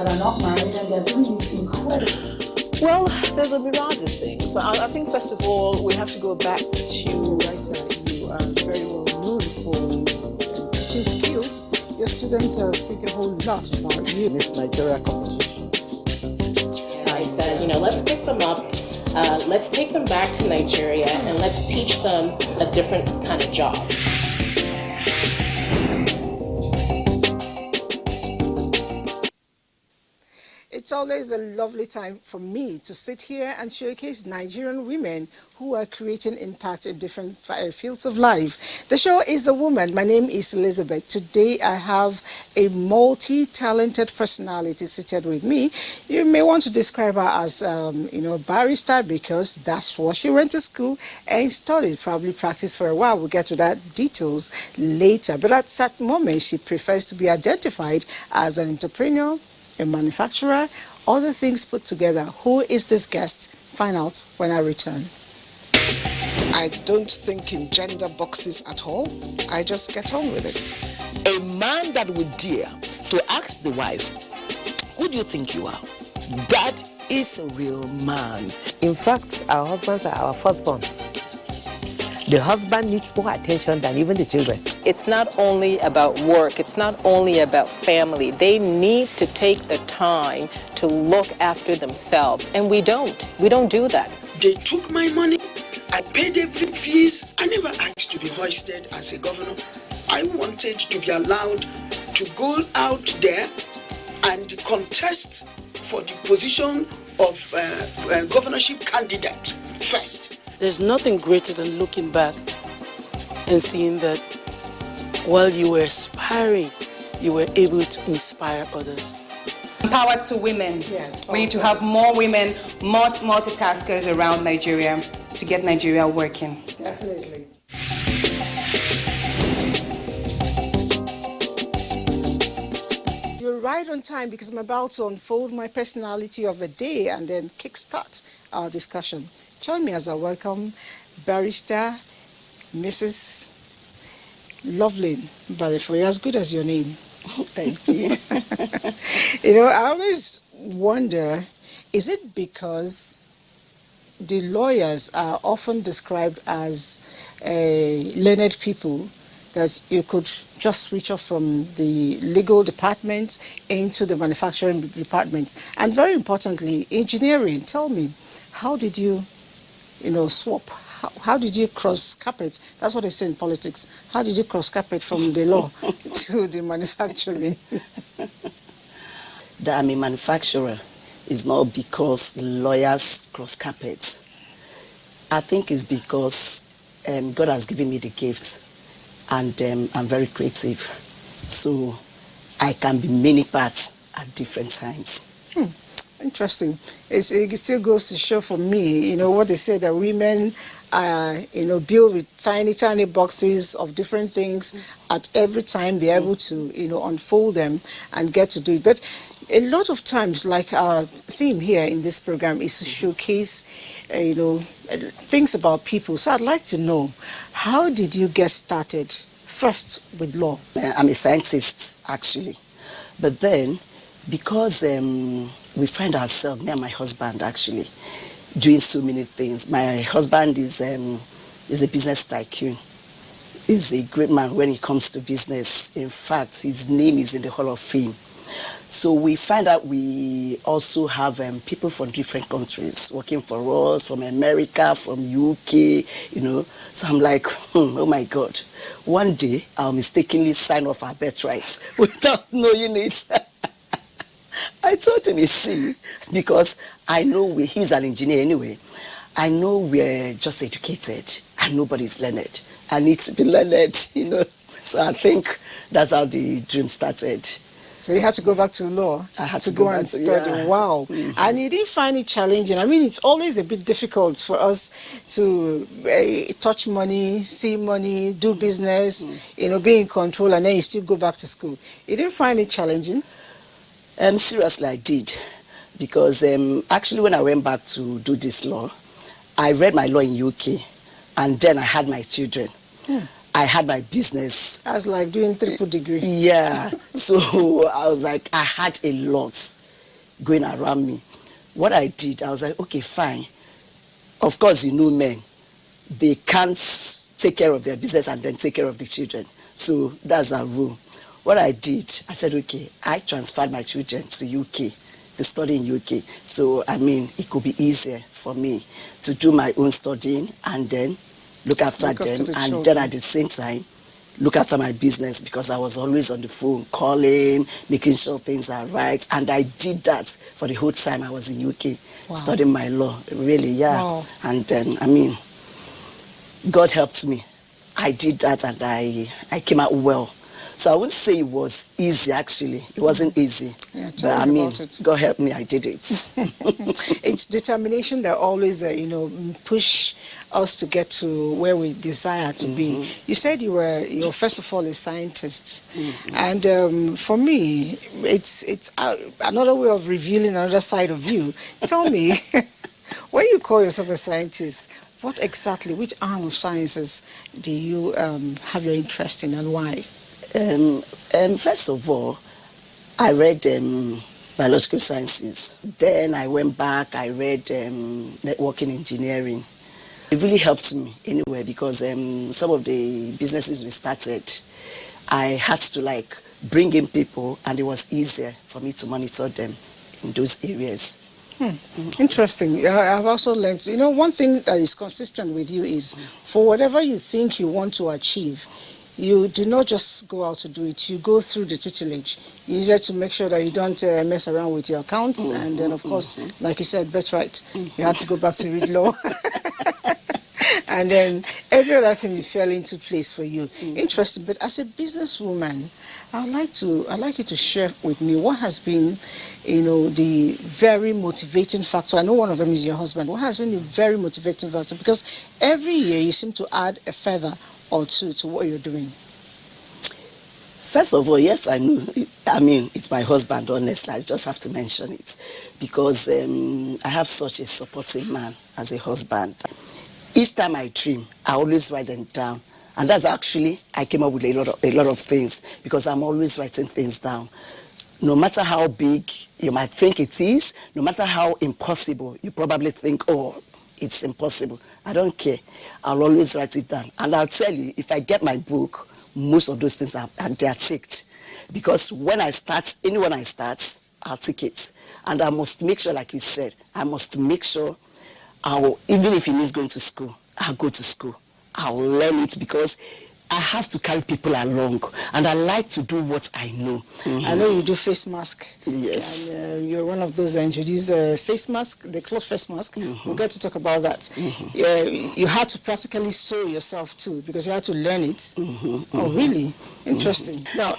that are not married and they're doing these incredible. Well, there's a myriad of things. I think first of all, we have to go back to writer. You are very well known for teaching skills. Your students speak a whole lot about you. Miss Nigeria competition. I said, let's pick them up, let's take them back to Nigeria, and let's teach them a different kind of job. It's always a lovely time for me to sit here and showcase Nigerian women who are creating impact in different fields of life. The show is The Woman. My name is Elizabeth. Today I have a multi-talented personality seated with me. You may want to describe her as, barrister, because that's what she went to school and studied, probably practiced for a while. We'll get to that details later. But at that moment, she prefers to be identified as an entrepreneur, a manufacturer, other things put together. Who is this guest? Find out when I return. I don't think in gender boxes at all. I just get on with it. A man that would dare to ask the wife, who do you think you are? That is a real man. In fact, our husbands are our firstborns. The husband needs more attention than even the children. It's not only about work, it's not only about family. They need to take the time to look after themselves, and we don't do that. They took my money, I paid every fees. I never asked to be hoisted as a governor. I wanted to be allowed to go out there and contest for the position of governorship candidate first. There's nothing greater than looking back and seeing that while you were aspiring, you were able to inspire others. Empower to women. Yes. We need to have more women, more multitaskers around Nigeria to get Nigeria working. Definitely. You're right on time, because I'm about to unfold my personality of the day and then kickstart our discussion. Join me as I welcome barrister Mrs. Lovelyn Mbanefo. You're as good as your name. Thank you. I always wonder, is it because the lawyers are often described as learned people that you could just switch off from the legal department into the manufacturing department? And very importantly, engineering. Tell me, how did you swap? How did you cross carpet? That's what they say in politics. How did you cross carpet from the law to the manufacturing? That I'm a manufacturer is not because lawyers cross carpets. I think it's because God has given me the gift, and I'm very creative. So I can be many parts at different times. Interesting. It still goes to show for me, what they say, that women are, built with tiny, tiny boxes of different things. At every time they're able to, unfold them and get to do it. But a lot of times, like our theme here in this program is to showcase, things about people. So I'd like to know, how did you get started first with law? I'm a scientist, actually. But then, because we find ourselves, me and my husband actually, doing so many things. My husband is a business tycoon. He's a great man when it comes to business. In fact, his name is in the Hall of Fame. So we find out we also have people from different countries working for us, from America, from UK, So I'm like, oh my God. One day, I'll mistakenly sign off our birthrights without knowing it. I told him, see, because I know he's an engineer anyway. I know we're just educated and nobody's learned. I need to be learned, So I think that's how the dream started. So you had to go back to law. I had to go and study. Yeah. Wow. Mm-hmm. And you didn't find it challenging. I mean, it's always a bit difficult for us to touch money, see money, do business, be in control, and then you still go back to school. You didn't find it challenging? Seriously, I did. Because actually when I went back to do this law, I read my law in UK, and then I had my children. I had my business. That's like doing triple degree. Yeah. So I was like, I had a lot going around me. What I did, I was like, okay, fine. Of course, you know men, they can't take care of their business and then take care of the children. So that's our rule. What I did, I said, okay, I transferred my children to UK, to study in UK. So, I mean, it could be easier for me to do my own studying and then look after them. And then at the same time, look after my business, because I was always on the phone, calling, making sure things are right. And I did that for the whole time I was in UK, studying my law, really, yeah. Wow. And then, I mean, God helped me. I did that and I came out well. So I wouldn't say it was easy, actually. It wasn't easy. Yeah, but I mean, God helped me, I did it. It's determination that always, push us to get to where we desire to be. You said you're first of all a scientist. And for me, it's another way of revealing another side of you. Tell me, when you call yourself a scientist, what exactly, which arm of sciences do you have your interest in and why? First of all, I read biological sciences. Then I went back, I read networking engineering. It really helped me anyway, because some of the businesses we started, I had to bring in people, and it was easier for me to monitor them in those areas. Interesting. I've also learned, one thing that is consistent with you is for whatever you think you want to achieve, you do not just go out to do it. You go through the tutelage. You need to make sure that you don't mess around with your accounts. And then, of course, like you said, birthright, you had to go back to read law. And then every other thing fell into place for you. Interesting. But as a businesswoman, I'd like you to share with me what has been, the very motivating factor. I know one of them is your husband. What has been the very motivating factor? Because every year you seem to add a feather or two to what you're doing. First of all, yes, I know. I mean, it's my husband, honestly. I just have to mention it. Because I have such a supportive man as a husband. Each time I dream, I always write them down. And that's actually, I came up with a lot of things, because I'm always writing things down. No matter how big you might think it is, no matter how impossible you probably think, oh, it's impossible. I don't care. I'll always write it down. And I'll tell you, if I get my book, most of those things they are ticked. Because when I start, I'll tick it. And I must make sure, like you said, I must make sure even if he needs going to school, I'll go to school. I'll learn it, because I have to carry people along, and I like to do what I know. I know you do face mask. Yes. And you're one of those that introduced face mask, the cloth face mask. We'll get to talk about that. You had to practically sew yourself too, because you had to learn it. Oh, really? Interesting. Now,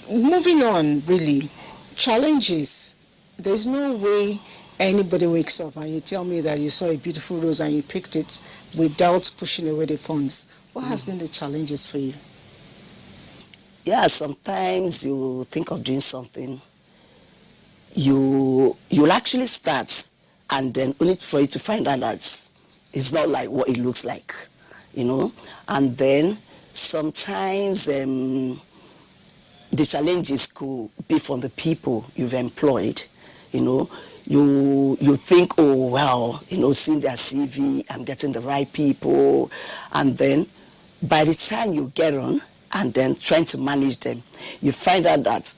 moving on, really, challenges. There's no way anybody wakes up and you tell me that you saw a beautiful rose and you picked it without pushing away the thorns. What has been the challenges for you? Yeah, sometimes you think of doing something, you'll actually start, and then only for you to find out that it's not like what it looks like, And then sometimes the challenges could be from the people you've employed, You think, oh, well, seeing their CV, I'm getting the right people. And then by the time you get on and then trying to manage them, you find out that,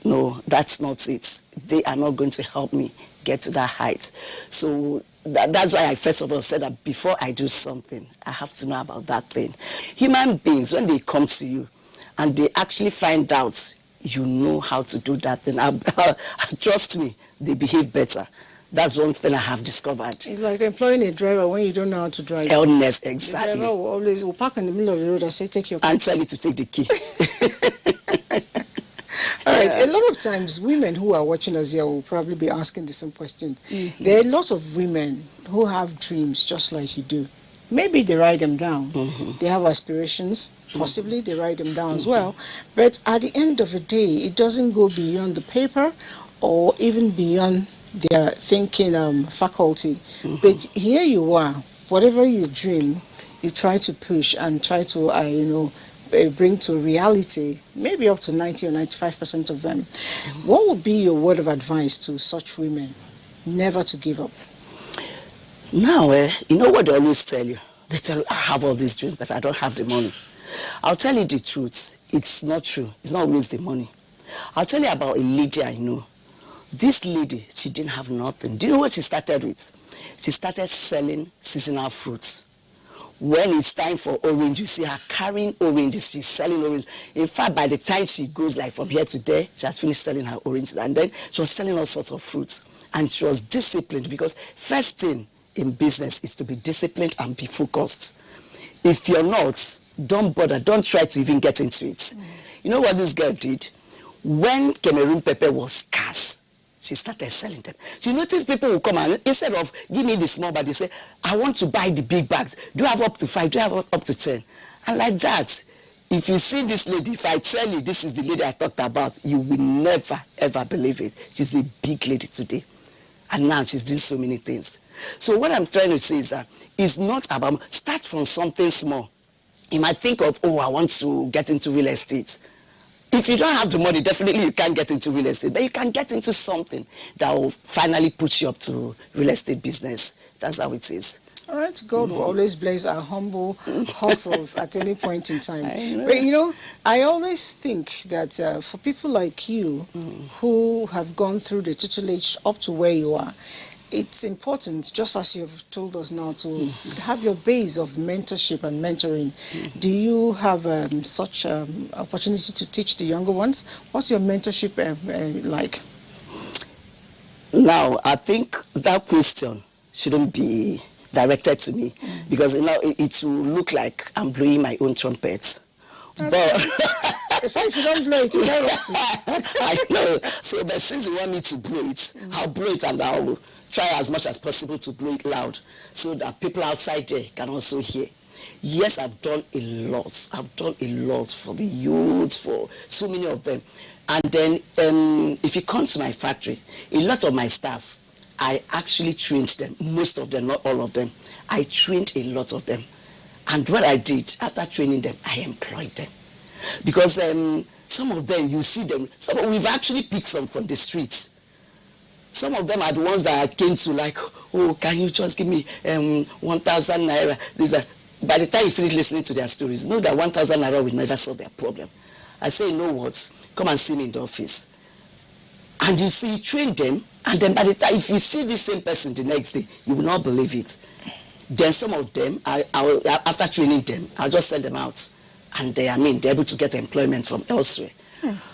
no, that's not it. They are not going to help me get to that height. So that's why I first of all said that before I do something, I have to know about that thing. Human beings, when they come to you and they actually find out you know how to do that thing, trust me, they behave better. That's one thing I have discovered. It's like employing a driver when you don't know how to drive. Illness, exactly. The driver will park in the middle of the road and say, take your key. And tell you to take the key. All right, a lot of times women who are watching us here will probably be asking the same question. There are lots of women who have dreams just like you do. Maybe they write them down. They have aspirations. Possibly they write them down as well. But at the end of the day, it doesn't go beyond the paper or even beyond their thinking faculty. But here you are, whatever you dream, you try to push and try to, bring to reality, maybe up to 90 or 95% of them. What would be your word of advice to such women? Never to give up. Now, you know what they always tell you? They tell you, I have all these dreams, but I don't have the money. I'll tell you the truth. It's not true. It's not always the money. I'll tell you about a lady I know. This lady, she didn't have nothing. Do you know what she started with? She started selling seasonal fruits. When it's time for orange, you see her carrying oranges. She's selling oranges. In fact, by the time she goes like from here to there, she has finished selling her oranges. And then she was selling all sorts of fruits. And she was disciplined, because first thing in business is to be disciplined and be focused. If you're not, don't bother. Don't try to even get into it. You know what this girl did? When Cameroon pepper was scarce, she started selling them. She noticed people will come and instead of give me the small bag, they say, I want to buy the big bags. Do you have up to 5? Do you have up to 10? And like that, if you see this lady, if I tell you this is the lady I talked about, you will never, ever believe it. She's a big lady today. And now she's doing so many things. So what I'm trying to say is that it's not about, start from something small. You might think of, oh, I want to get into real estate. If you don't have the money, definitely you can't get into real estate, but you can get into something that will finally put you up to real estate business. That's how it is. All right, God will always bless our humble hustles at any point in time. But you know, I always think that for people like you who have gone through the tutelage up to where you are, it's important, just as you've told us now, to have your base of mentorship and mentoring. Do you have such opportunity to teach the younger ones? What's your mentorship like? Now, I think that question shouldn't be directed to me, because you know it will look like I'm blowing my own trumpet. But so if you don't blow it, you don't rest it. I know. So, but since you want me to blow it, I'll blow it, and I'll try as much as possible to blow it loud so that people outside there can also hear. Yes, I've done a lot. I've done a lot for the youth, for so many of them. And then if you come to my factory, a lot of my staff, I actually trained them. Most of them, not all of them. I trained a lot of them. And what I did, after training them, I employed them. Because some of them, you see them, we've actually picked some from the streets. Some of them are the ones that I came to like, oh, can you just give me 1,000 naira? By the time you finish listening to their stories, know that 1,000 naira will never solve their problem. I say, you know what? Come and see me in the office. And you see, train them, and then by the time, if you see the same person the next day, you will not believe it. Then some of them, after training them, I'll just send them out. And they're able to get employment from elsewhere.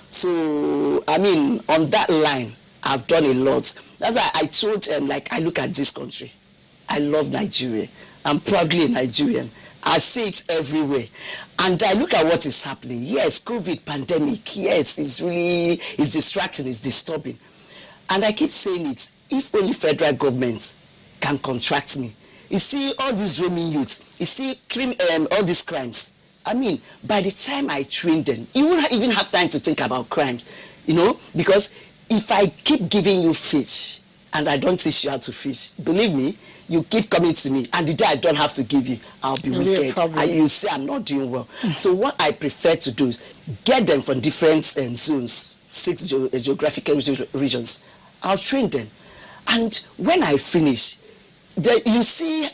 So, on that line, I've done a lot. That's why I told them, I look at this country. I love Nigeria. I'm proudly a Nigerian. I see it everywhere. And I look at what is happening. Yes, COVID pandemic. Yes, it's distracting, it's disturbing. And I keep saying it. If only federal government can contract me. You see all these roaming youths. You see all these crimes. By the time I train them, you won't even have time to think about crimes. Because if I keep giving you fish and I don't teach you how to fish, believe me, you keep coming to me, and the day I don't have to give you, I'll be wicked. And you say I'm not doing well. So what I prefer to do is get them from different zones, 6 geographical regions. I'll train them. And when I finish, you see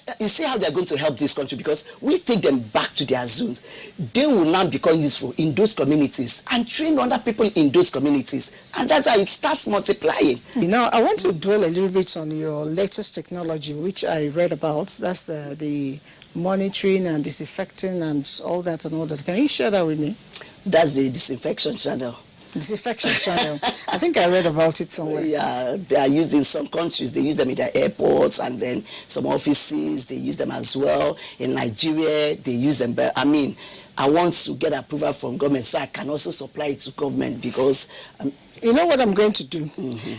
how they're going to help this country, because we take them back to their zones. They will now become useful in those communities and train other people in those communities. And that's how it starts multiplying. Now, I want to dwell a little bit on your latest technology, which I read about. That's the monitoring and disinfecting and all that and all that. Can you share that with me? That's the disinfection channel. Disinfection channel. I think I read about it somewhere. Yeah, they are used in some countries. They use them in their airports, and then some offices, they use them as well. In Nigeria, they use them. But I want to get approval from government so I can also supply it to government, because... you know what I'm going to do?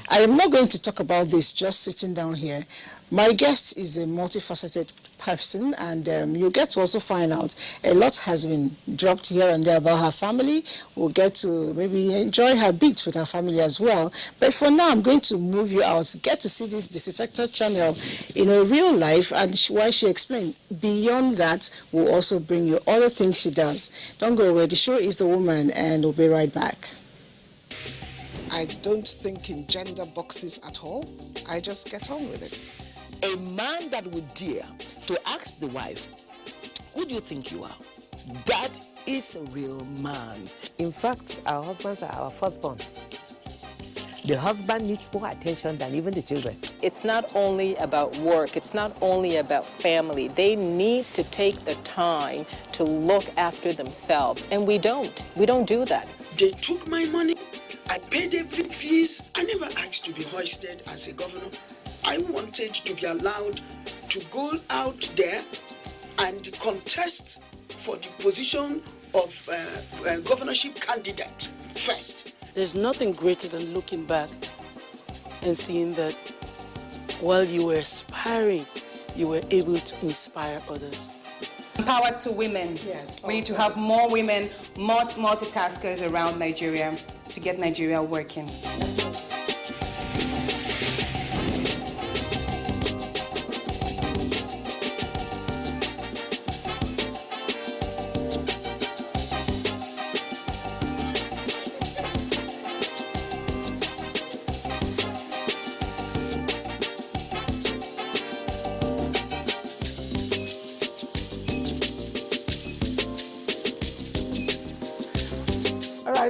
I am not going to talk about this just sitting down here. My guest is a multifaceted person, and you get to also find out a lot has been dropped here and there about her family. We'll get to maybe enjoy her beats with her family as well. But for now, I'm going to move you out, get to see this Disinfectant channel in a real life, and why she explained. Beyond that, we'll also bring you other things she does. Don't go away. The show is The Woman, and we'll be right back. I don't think in gender boxes at all. I just get on with it. A man that would dare to ask the wife, who do you think you are? That is a real man. In fact, our husbands are our firstborns. The husband needs more attention than even the children. It's not only about work, it's not only about family. They need to take the time to look after themselves, and we don't do that. They took my money. I paid every fees. I never asked to be hoisted as a governor. I wanted to be allowed to go out there and contest for the position of governorship candidate first. There's nothing greater than looking back and seeing that while you were aspiring, you were able to inspire others. Empower to women. Yes, we need to have more women, more multitaskers around Nigeria to get Nigeria working.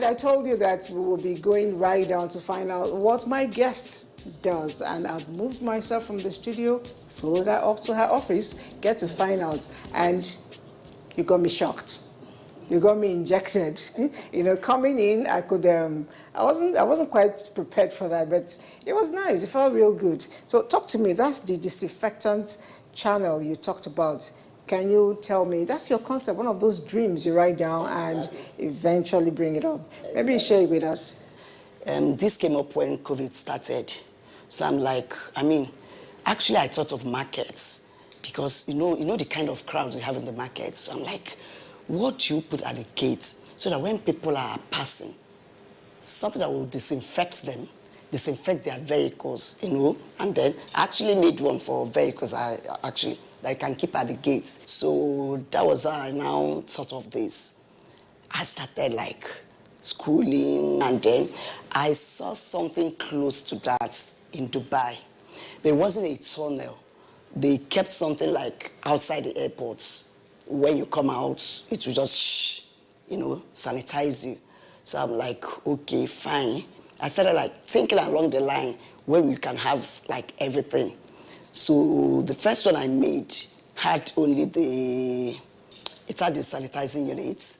I told you that we will be going right down to find out what my guest does, and I've moved myself from the studio, followed her up to her office, get to find out, and you got me shocked. You got me injected. You know, coming in, I could, I wasn't quite prepared for that, but it was nice. It felt real good. So talk to me. That's the Disinfectant channel you talked about. Can you tell me, that's your concept, one of those dreams you write down and eventually bring it up. Maybe share it with us. This came up when COVID started. So I'm like, actually I thought of markets because you know the kind of crowds you have in the market. So I'm like, what do you put at the gates so that when people are passing, something that will disinfect them, disinfect their vehicles, and then I actually made one for vehicles, that I can keep at the gates. So that was how I now thought of this. I started like schooling, and then I saw something close to that in Dubai. But it wasn't a tunnel. They kept something like outside the airports. When you come out, it will just, sanitize you. So I'm like, okay, fine. I started like thinking along the line where we can have like everything. So the first one I made had only the sanitizing unit.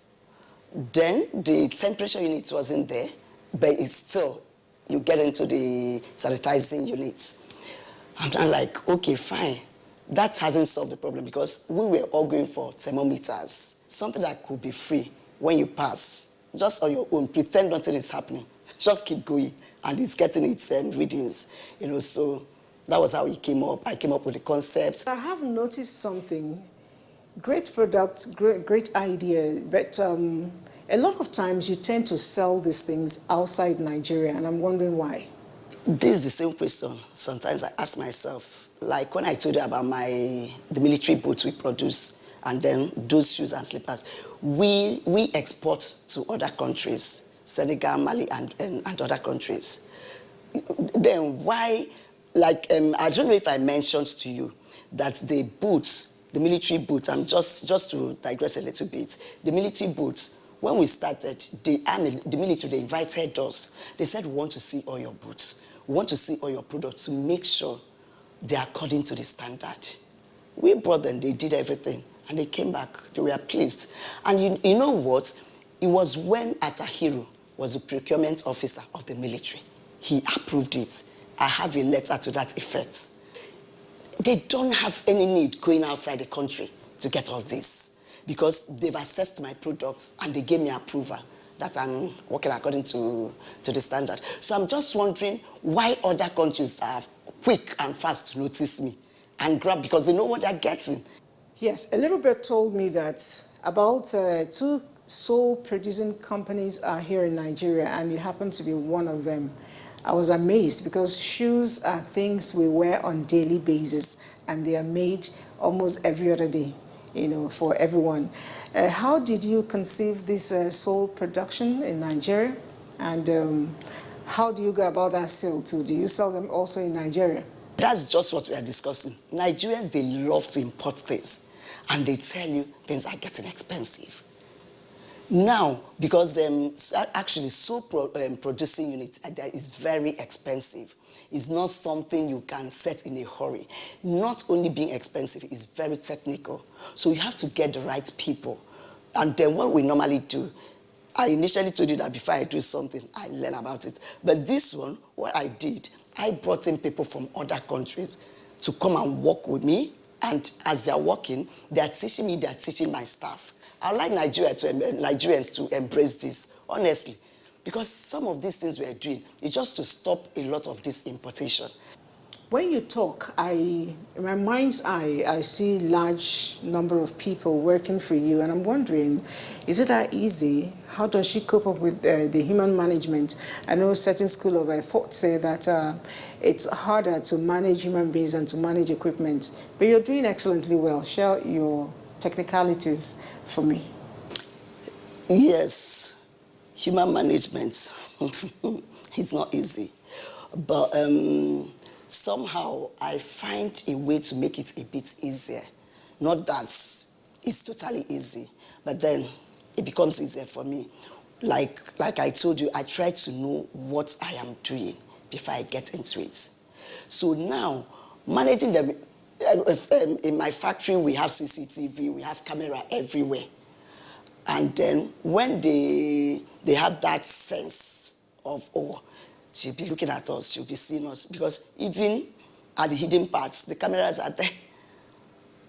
Then the temperature unit wasn't there, but it's still, you get into the sanitizing units. I'm trying like, okay, fine. That hasn't solved the problem because we were all going for thermometers, something that could be free when you pass, just on your own, pretend nothing is happening. Just keep going, and it's getting its readings, so that was how it came up. I came up with the concept. I have noticed something. Great product, great idea, but a lot of times you tend to sell these things outside Nigeria, and I'm wondering why. This is the same question sometimes I ask myself. Like when I told you about the military boots we produce, and then those shoes and slippers, we export to other countries, Senegal, Mali, and other countries. Then why, I don't know if I mentioned to you that the boots, the military boots, just to digress a little bit, the military boots, when we started, the military, they invited us. They said, we want to see all your boots. We want to see all your products to make sure they're according to the standard. We brought them, they did everything, and they came back. They were pleased. And you know what? It was when Atahiru was the procurement officer of the military. He approved it. I have a letter to that effect. They don't have any need going outside the country to get all this because they've assessed my products and they gave me approval that I'm working according to the standard. So I'm just wondering why other countries are quick and fast to notice me. and grab because they know what they're getting. Yes, a little bit told me that about 2 soap producing companies are here in Nigeria, and you happen to be one of them. I was amazed because shoes are things we wear on daily basis, and they are made almost every other day, for everyone. How did you conceive this soap production in Nigeria, and how do you go about that sale too? Do you sell them also in Nigeria? That's just what we are discussing. Nigerians, they love to import things, and they tell you things are getting expensive. Now, because actually soap producing unit is very expensive. It's not something you can set in a hurry. Not only being expensive, it's very technical. So you have to get the right people. And then what we normally do, I initially told you that before I do something, I learn about it. But this one, what I did, I brought in people from other countries to come and work with me. And as they're working, they're teaching me, they're teaching my staff. I would like Nigerians to embrace this, honestly. Because some of these things we're doing is just to stop a lot of this importation. When you talk, in my mind's eye, I see large number of people working for you, and I'm wondering, is it that easy? How does she cope up with the human management? I know certain school of thought say that it's harder to manage human beings than to manage equipment, but you're doing excellently well. Share your technicalities for me. Yes, human management, it's not easy, but somehow I find a way to make it a bit easier. Not that it's totally easy, but then it becomes easier for me. Like I told you, I try to know what I am doing before I get into it. So now, managing them, in my factory we have CCTV, we have camera everywhere. And then when they have that sense of, oh, she'll be looking at us, she'll be seeing us, because even at the hidden parts, the cameras are there.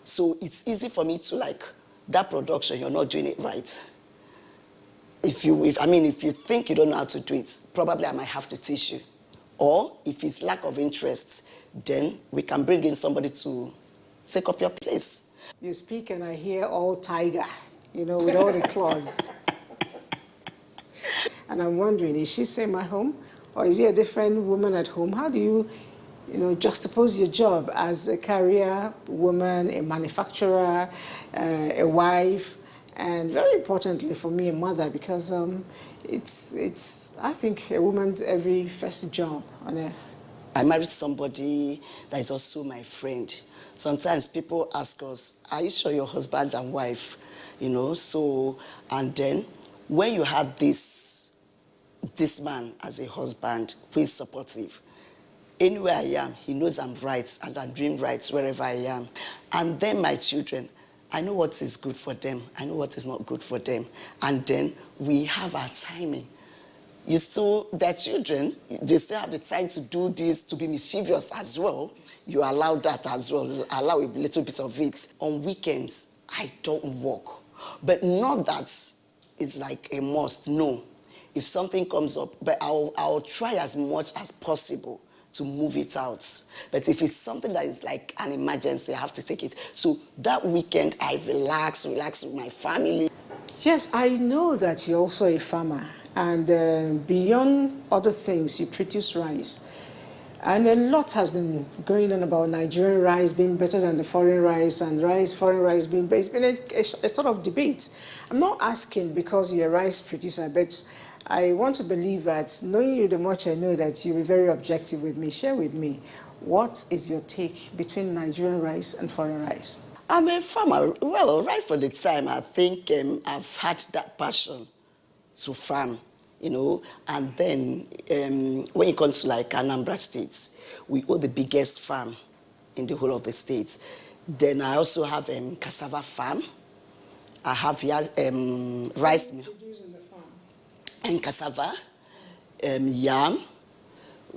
So it's easy for me to that production, you're not doing it right. If you think you don't know how to do it, probably I might have to teach you. Or if it's lack of interest, then we can bring in somebody to take up your place. You speak and I hear all tiger, with all the claws. And I'm wondering, is she same at home? Or is he a different woman at home? How do you, juxtapose your job as a career woman, a manufacturer, a wife, and very importantly for me, a mother, because it's I think a woman's every first job on earth. I married somebody that is also my friend. Sometimes people ask us, are you sure your husband and wife? So, and then when you have this man as a husband who is supportive, anywhere I am, he knows I'm right and I'm doing right wherever I am. And then my children, I know what is good for them. I know what is not good for them. And then we have our timing. Their children, they still have the time to do this, to be mischievous as well. You allow that as well, allow a little bit of it. On weekends, I don't work. But not that it's like a must, no. If something comes up, but I'll try as much as possible to move it out. But if it's something that is like an emergency, I have to take it. So that weekend, I relax with my family. Yes, I know that you're also a farmer. And beyond other things, you produce rice. And a lot has been going on about Nigerian rice being better than the foreign rice, and foreign rice being better. It's been a sort of debate. I'm not asking because you're a rice producer, but I want to believe that, knowing you the much I know, that you'll be very objective with me. Share with me, what is your take between Nigerian rice and foreign rice? I'm a farmer. Well, right from the time, I think I've had that passion to farm, and then when it comes to Anambra State, we own the biggest farm in the whole of the state. Then I also have cassava farm. I have rice mill and cassava, yam,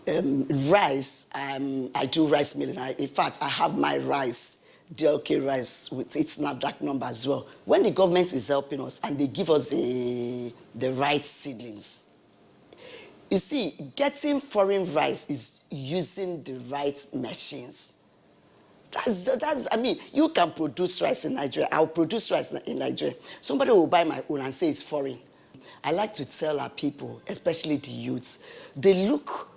rice. I do rice milling. In fact, I have my rice, DLK rice, with its NAFDAC number as well. When the government is helping us and they give us the right seedlings, you see, getting foreign rice is using the right machines. That's, I mean, you can produce rice in Nigeria. I'll produce rice in Nigeria. Somebody will buy my own and say it's foreign. I like to tell our people, especially the youths, they look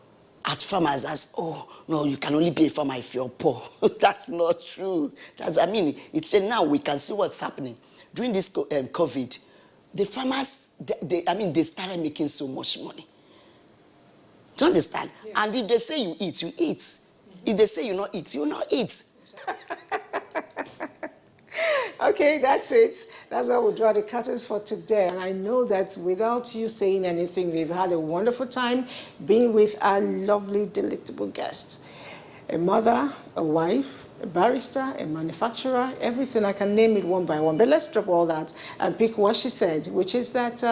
at farmers as, oh, no, you can only be a farmer if you're poor. That's not true. I mean, it's now we can see what's happening. During this COVID, the farmers, they started making so much money. Do you understand? Yes. And if they say you eat, you eat. Mm-hmm. If they say you not eat, you not eat. Okay, that's it. That's where we'll draw the curtains for today. And I know that without you saying anything, we've had a wonderful time being with our lovely, delectable guests. A mother, a wife, a barrister, a manufacturer, everything. I can name it one by one. But let's drop all that and pick what she said, which is that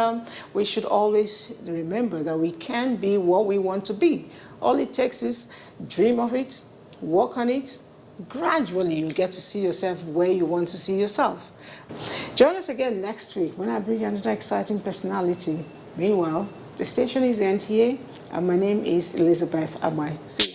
we should always remember that we can be what we want to be. All it takes is dream of it, work on it. Gradually, you get to see yourself where you want to see yourself. Join us again next week when I bring you another exciting personality. Meanwhile, the station is NTA, and my name is Elizabeth Amai. See you.